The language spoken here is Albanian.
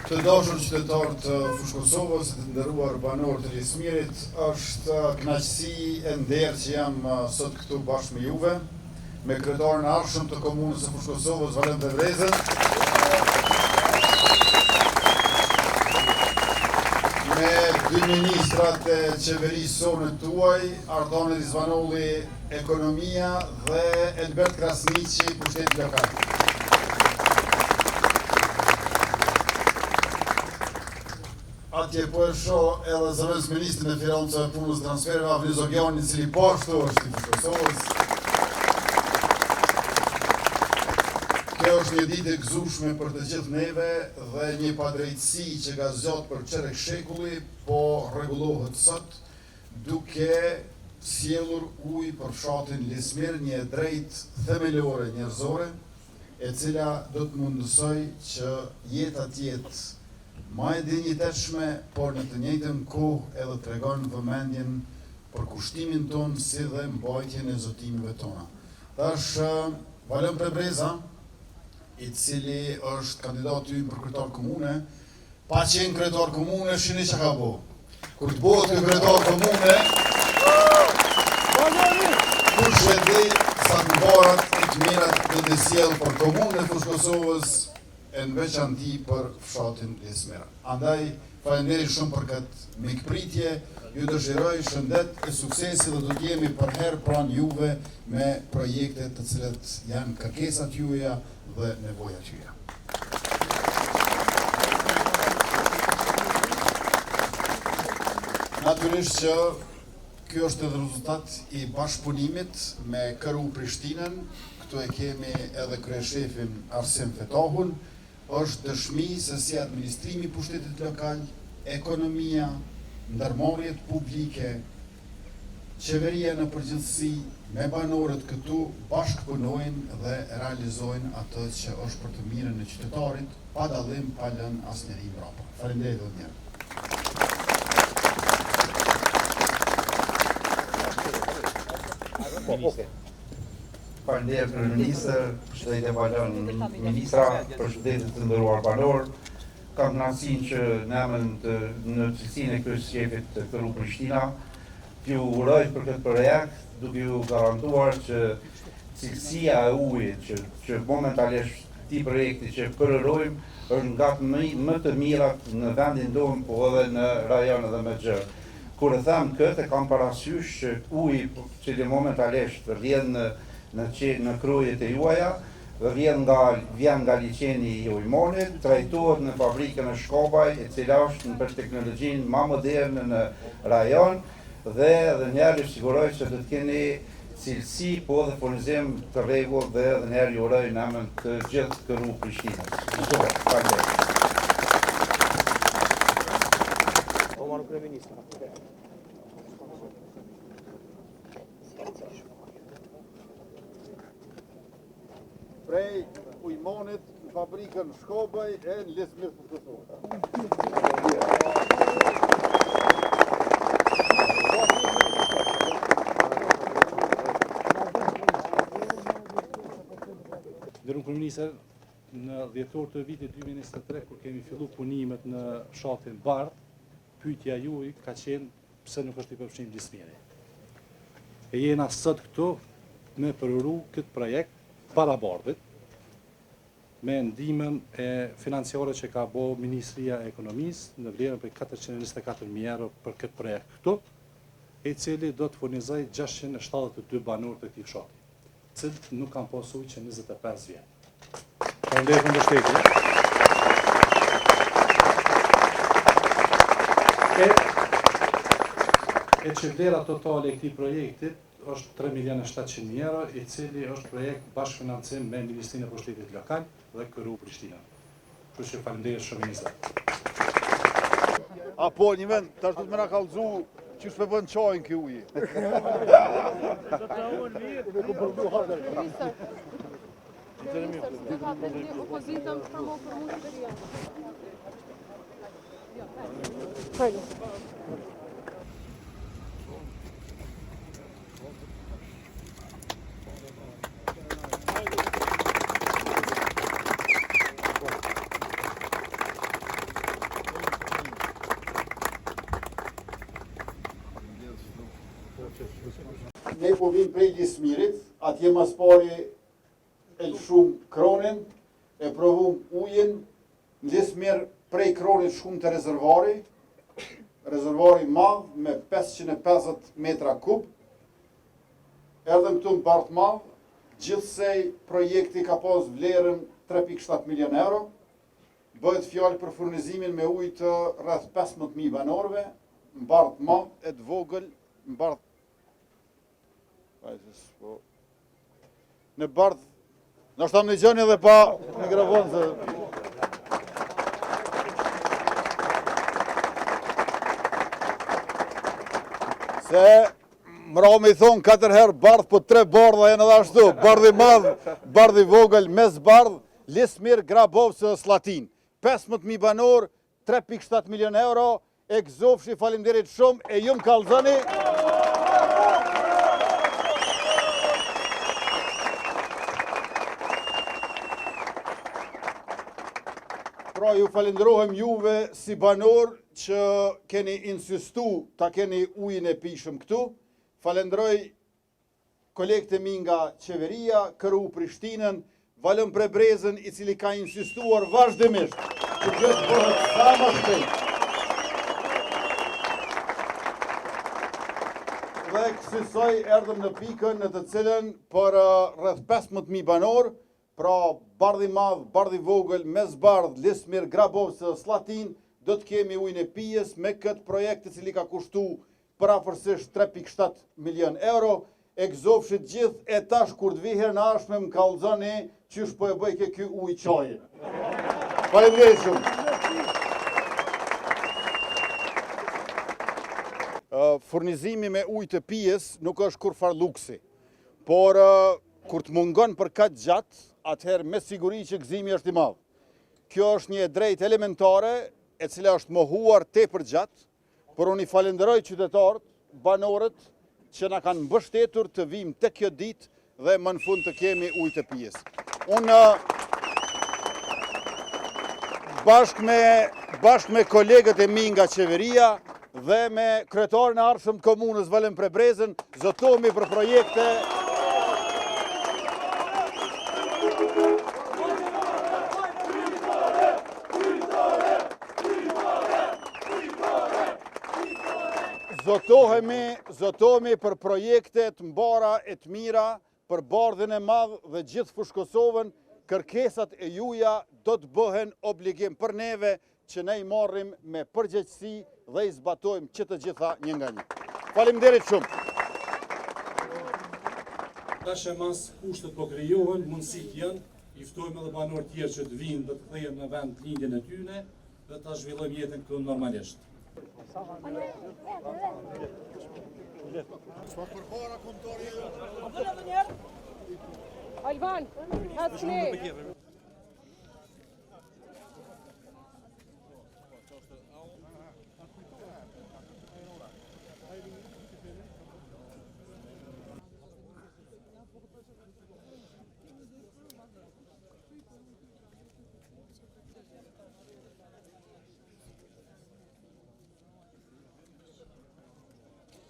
Të dashur qytetarë të Fushë Kosovës, të nderuar banorë të Lismirit, është kënaqësi e nderë që jam sot këtu bashkë me juve, me kryetarin e ardhshëm të komunës së Fushë Kosovës, Valent Devrezën, me dy ministrat e qeverisë sonë tuaj, Ardane Rizvanolli, Ekonomia dhe Elbert Krasniqi, Pushteti Lokal. Atje po e shoh edhe zëvendës ministrin e Financave, Punës dhe Transfereve, Avni Zogjani, i cili po ashtu është i Kosovës. Kjo është një ditë e gëzueshme për të gjithë neve dhe një padrejtësi që ka zgjat për çerek shekulli, po rregullohet sot duke sjellur ujë për fshatin Lismir, një drejtë themelore njerëzore, e cila do të mundësoj që jeta të jetë ma e dinjitetshme, por në të njëjtën kohë edhe tregon vëmendjen për kushtimin tonë si dhe mbajtjen e zotimeve tona. Tash Valent Devreza, i cili është kandidati ynë për kryetar komune, pa qenë kryetar komune, shini që ka bo. Kur të bëhet kryetar komune, kush e di sa të mbarat e të mirat dhe të sjellë për komunën e Fushë Kosovës, e në veçanti për fshatin Lismira. Andaj, falenderit shumë për këtë mikpritje, ju dëshiroj shëndet e suksesi dhe do t'jemi për herë pranë juve me projekte të cilet janë kërkesat juja dhe nevojat juja. Natyrisht që kjo është edhe rezultat i bashkëpunimit me KRU Prishtinën, këtu e kemi edhe kryeshefin Arsim Fetohun, është dëshmi se si administrimi i pushtetit lokal, ekonomia, ndërmarrjet publike, qeveria në përgjithësi me banorët këtu bashkëpunojnë dhe realizojnë atë që është për të mirën e qytetarit, pa dallim, pa lënë asnjëri mbrapa. Faleminderit edhe një herë. Faleminderit Kryeministër, përshëndetje Valent Ministra, përshëndetje të nderuar banorë. Kam kënaqësinë që në cilësinë e kryeshefit të KRU Prishtina, t'ju uroj për këtë projekt, duke ju garantuar që cilësia e ujit që momentalisht këtij projekti që përërojmë është nga më të mirat në vendin tonë, po edhe në rajon edhe më gjërë. Kur e them këtë, kam parasysh që uji që momentalisht rrjedh në krojet e juaja, vjen nga liçeni i Ujmonit, trajtohet në fabrikën e Shkobaj, e cila është për teknologjinë më moderne në rajon, dhe edhe njerë siguroj që do të keni cilësi, po dhe furnizim të rregull dhe edhe njerë ju uroj në emër të gjithë KRU Prishtinës. Omar Kryeministër. Prej Ujmonit në fabrikën Shkobaj e në Lismir të Kosovës. Nderuar Kryeministër, në dhjetor të vitit 2023, kur kemi fillu punimet në fshatin Bardh, pyetja juaj ka qenë pse nuk është i përfshirë Lismiri. E jena sot këtu me përru këtë projekt para Bardhit, me ndihmën e financiare që ka bo Ministria e Ekonomisë në vlerën për 424.000 euro për këtë projekt këtu, i cili do të furnizoj 672 banorë të këtij fshati, cilët nuk kanë pasur ujë që 25 vjet. Faleminderit për mbështetjen. e që vlera totale e këtij projektit është 3.700.000 euro, i cili është projekt bashkëfinancim me Ministrinë e Pushtetit Lokal dhe KRU Prishtina. Kështu që faleminderit shumë ministër. Apo një vend, tash du të më na kallëzu që shpe bën qajnë kjo uji. Ne po vim prej Lismirit, atje mas pari Elshum Kronin, e provum ujin, në Lismir prej Kronit shkum të rezervari madh me 550 metra kub, erdhëm këtu në Bardh Madh, gjithsej projekti ka pas vlerën 3.7 milion euro, bëhet fjalë për furnizimin me ujë të rreth 15.000 banorëve, në Bardh Madh, e të vogël, në Bardh në Bardh, në shtam në gjëni edhe pa mikrofon se... Se mëra me i thonë 4 herë Bardh, po 3 bardha janë edhe ashtu, Bardhi Madh, Bardhi Vogël, Mes Bardh, Lismir, Grabovcë dhe Slatin. 15.000 banor, 3.7 milion euro, e gëzofshi, faleminderit shumë, e ju më kallëzoni. Pra ju falenderohem juve si banor që keni insistu ta keni ujin e pishëm këtu. Falenderoj kolegët e mi nga qeveria, KRU Prishtinën, Valën Prebrezën, i cili ka insistuar vazhdimisht që kjo të bëhet sa më shpejt. Dhe kësaj erdhëm në pikën në të cilën për rreth 15.000 banor, pra Bardhi Madh, Bardhi Vogël, Mes Bardh, Lismir, Grabovcë, Slatin, do të kemi ujin e pijes me këtë projekt i cili ka kushtu parafërsisht 3.7 milion euro, e gëzofshit gjithë e tash kur të viher në ashme më kallëzoni qysh po e bëjke ky ujë qaje. Faleminderit shumë. Furnizimi me ujë të pijes nuk është kur far luksi, por kur të mungon për kaq gjatë, atëherë me siguri që gëzimi është i madh. Kjo është një drejtë elementare e cila është mohuar tepër gjatë, por unë i falenderoj qytetarët, banorët që na kanë mbështetur të vim tek kjo ditë dhe më në fund të kemi ujë të pijes. Unë bashkë me kolegët e mi nga qeveria dhe me kryetarin e ardhshëm të komunës Valën Prebrezën, zotohemi për projekte Zotohemi për projekte të mbara e të mira, për Bardhin e Madh dhe gjithë fushë Kosovën, kërkesat e juja do të bëhen obligim për neve që ne i marrim me përgjegjësi dhe i zbatojmë që të gjitha një nga një. Faleminderit shumë. Tash e mas kushtet po krijohen, mundësit janë, i ftojmë edhe banorë tjerë që të vinë dhe të kthehen në vend lindjen e tyre dhe ta zhvillojmë jetën këtu normalisht. Alban, hats ne.